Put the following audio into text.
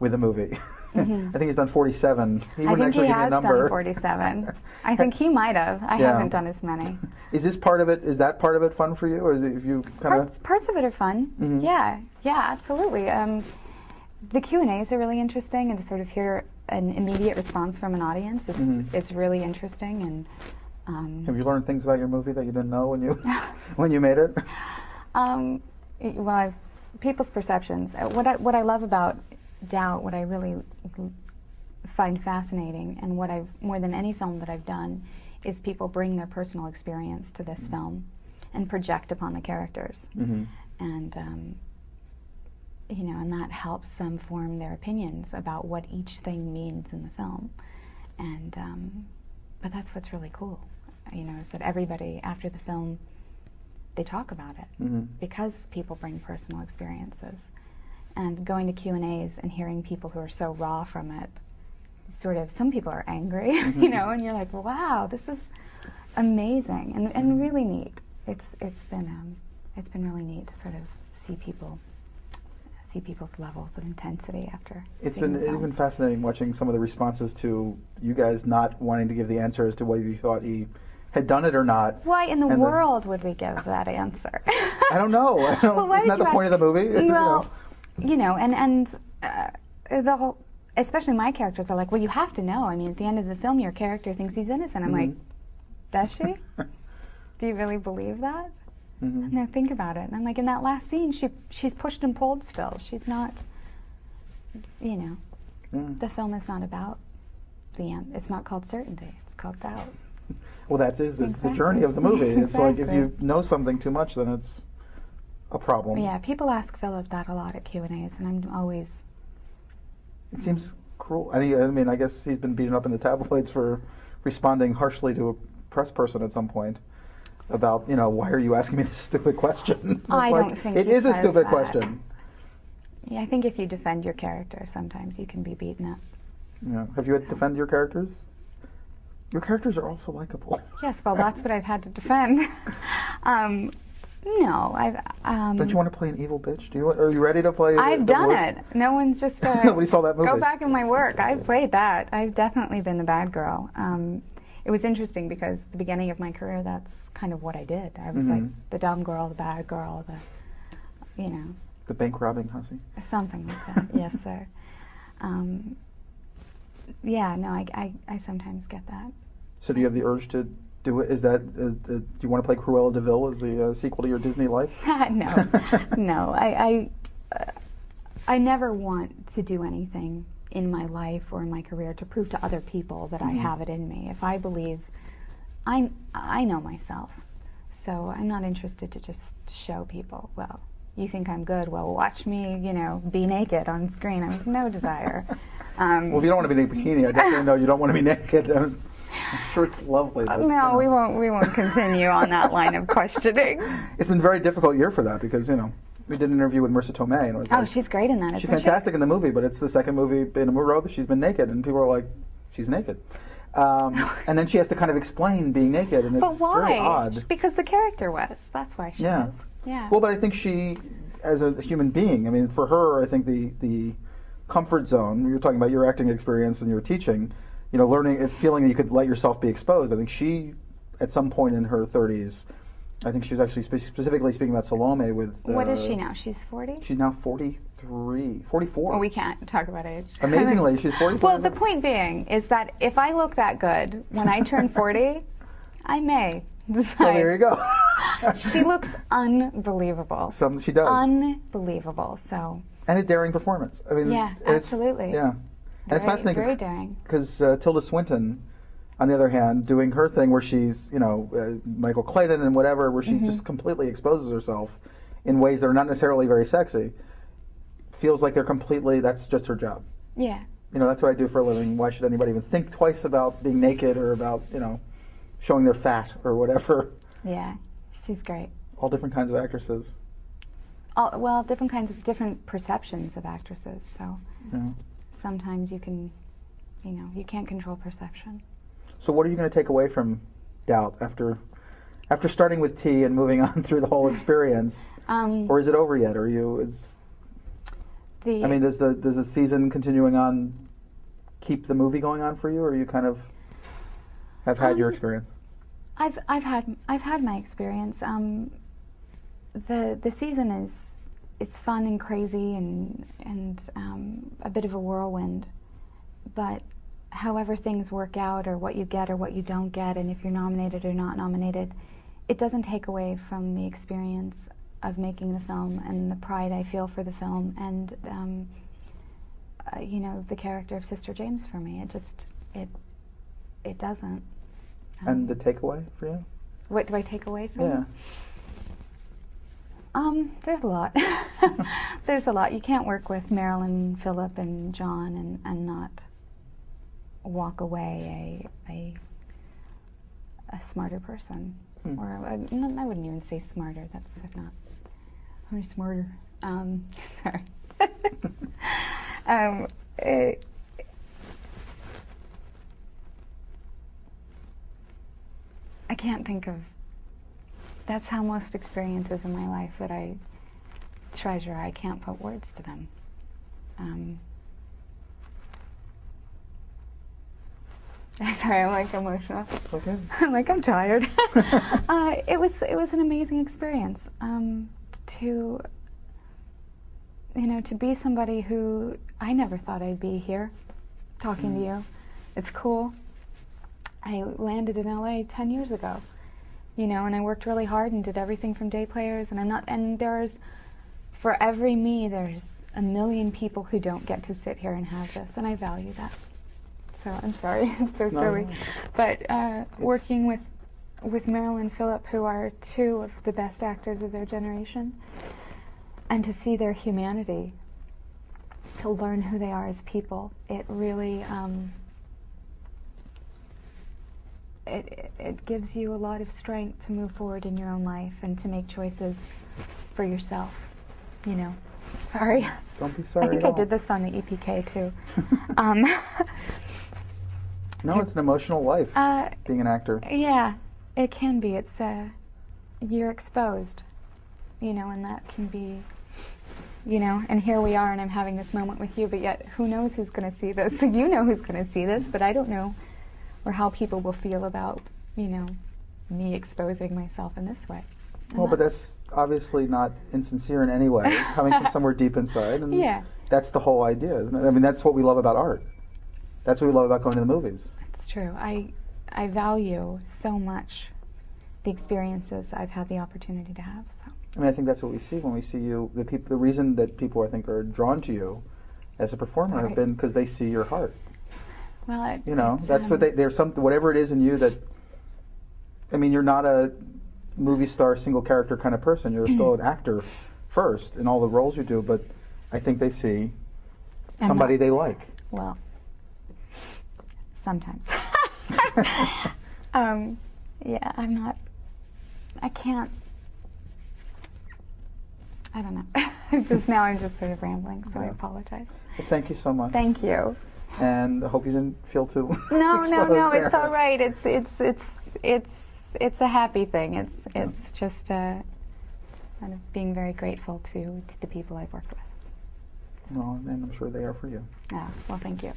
with the movie. I think he's done 47. He I wouldn't think actually he give me a has number. done 47. I think he might have. I Yeah. haven't done as many. Is this part of it? Is that part of it fun for you, or is it, if you kind of? Parts of it are fun. Yeah, absolutely. The Q&As are really interesting, and to sort of hear an immediate response from an audience is really interesting. And Have you learned things about your movie that you didn't know when you when you made it? well, people's perceptions. What I love about Doubt, what I really find fascinating, and what I've more than any film that I've done, is people bring their personal experience to this film and project upon the characters, and you know, and that helps them form their opinions about what each thing means in the film, and but that's what's really cool, you know, is that everybody after the film, they talk about it because people bring personal experiences. And going to Q&As and hearing people who are so raw from it, sort of, some people are angry, you know, and you're like, wow, this is amazing and really neat. It's been really neat to sort of see people's levels of intensity after. It's been fascinating watching some of the responses to you guys not wanting to give the answer as to whether you thought he had done it or not. Why in the world would we give that answer? I don't know. Well, isn't that the point of the movie? Well, you know, and the whole, especially my characters are like, well, you have to know. I mean, at the end of the film, your character thinks he's innocent. I'm like, does she? Do you really believe that? No, think about it. And I'm like, in that last scene, she's pushed and pulled still. She's not, you know, the film is not about the end. It's not called certainty. It's called doubt. Well, that's the journey of the movie. It's like if you know something too much, then it's a problem. Yeah, people ask Philip that a lot at Q&As, and I'm always... It seems cruel. I mean, I guess he's been beaten up in the tabloids for responding harshly to a press person at some point about, you know, why are you asking me this stupid question? I don't think it is a stupid question. Yeah, I think if you defend your character, sometimes you can be beaten up. Yeah. Have you had to defend your characters? Your characters are also likable. Yes, well, that's what I've had to defend. No, I've... Don't you want to play an evil bitch? Are you ready to play I've done it. No one's just... Nobody saw that movie. Go back in my work. I've played that. I've definitely been the bad girl. It was interesting because at the beginning of my career, that's kind of what I did. I was like the dumb girl, the bad girl, the, you know... The bank robbing hussy? Something like that, yes, sir. Yeah, no, I sometimes get that. So do you have the urge to do it? Is that, do you want to play Cruella de Vil as the sequel to your Disney life? No, no. I never want to do anything in my life or in my career to prove to other people that I have it in me. If I believe, I know myself, so I'm not interested to just show people, well, you think I'm good, well, watch me, you know, be naked on screen. I have no desire. Well, if you don't want to be in a bikini, I definitely know you don't want to be naked. I'm sure it's lovely. But, no, you know. we won't continue on that line of questioning. It's been a very difficult year for that because, you know, we did an interview with Marisa Tomei. And it was like, she's great in that. She's fantastic in the movie, but it's the second movie in a row that she's been naked, and people are like, she's naked. And then she has to kind of explain being naked, and it's very odd. Because the character was. That's why she is. Yeah. Well, but I think she, as a human being, I mean, for her, I think the comfort zone, you're talking about your acting experience and your teaching, you know, learning, feeling that you could let yourself be exposed. I think she, at some point in her 30s, I think she was actually specifically speaking about Salome with... what is she now? She's 40? She's now 44. Well, we can't talk about age. Amazingly, she's 44. Well, the point being is that if I look that good when I turn 40, I may decide. So there you go. She looks unbelievable. She does. Unbelievable, so... And a daring performance. I mean, yeah, absolutely. Yeah. And it's fascinating. Very daring. Because Tilda Swinton, on the other hand, doing her thing where she's, you know, Michael Clayton and whatever, where she just completely exposes herself in ways that are not necessarily very sexy, feels like that's just her job. Yeah. You know, that's what I do for a living. Why should anybody even think twice about being naked or about, you know, showing their fat or whatever? Yeah, she's great. All different kinds of actresses. Well, different perceptions of actresses, so sometimes you can, you know, you can't control perception. So what are you going to take away from Doubt after starting with T and moving on through the whole experience? Or is it over yet? I mean, does the season continuing on keep the movie going on for you, or you kind of have had your experience? I've had my experience. The season it's fun and crazy and a bit of a whirlwind, but however things work out, or what you get or what you don't get, and if you're nominated or not nominated, it doesn't take away from the experience of making the film and the pride I feel for the film, and you know, the character of Sister James for me. It doesn't. And the takeaway for you? What do I take away from Yeah. it? There's a lot. There's a lot. You can't work with Marilyn, Philip, and John and not walk away a smarter person. Or I wouldn't even say smarter. That's not. I'm smarter. Sorry. I can't think of. That's how most experiences in my life that I treasure. I can't put words to them. Sorry, I'm like emotional. Okay. I'm like, I'm tired. It was an amazing experience to, you know, to be somebody who I never thought I'd be here talking to you. It's cool. I landed in LA 10 years ago, you know, and I worked really hard and did everything from day players, and there's, for every me, there's a million people who don't get to sit here and have this, and I value that. So I'm sorry, it's so silly. But working with Marilyn and Philip, who are two of the best actors of their generation, and to see their humanity, to learn who they are as people, it really, it gives you a lot of strength to move forward in your own life and to make choices for yourself, you know. Sorry. Don't be sorry. I think at I all. did this on the EPK too. No, it's an emotional life, being an actor. Yeah, it can be. It's you're exposed, you know, and that can be, you know. And here we are, and I'm having this moment with you, but yet who knows who's going to see this? You know who's going to see this, but I don't know, or how people will feel about, you know, me exposing myself in this way. And Well, but that's obviously not insincere in any way, coming from somewhere deep inside, and Yeah. that's the whole idea, isn't it? I mean, that's what we love about art. That's what we love about going to the movies. It's true. I value so much the experiences I've had the opportunity to have. So. I mean, I think that's what we see when we see you. The reason that people, I think, are drawn to you as a performer have been because they see your heart. Well, You know, that's what there's something, whatever it is in you that. I mean, you're not a movie star, single character kind of person. You're still an actor first in all the roles you do. But I think they see somebody they like. Well, sometimes. Yeah, I'm not. I can't. I don't know. I'm just sort of rambling, so I apologize. Well, thank you so much. Thank you. And I hope you didn't feel too. No, exposed there. it's all right. It's a happy thing. It's just kind of being very grateful to the people I've worked with. No, and I'm sure they are for you. Yeah. Well, thank you.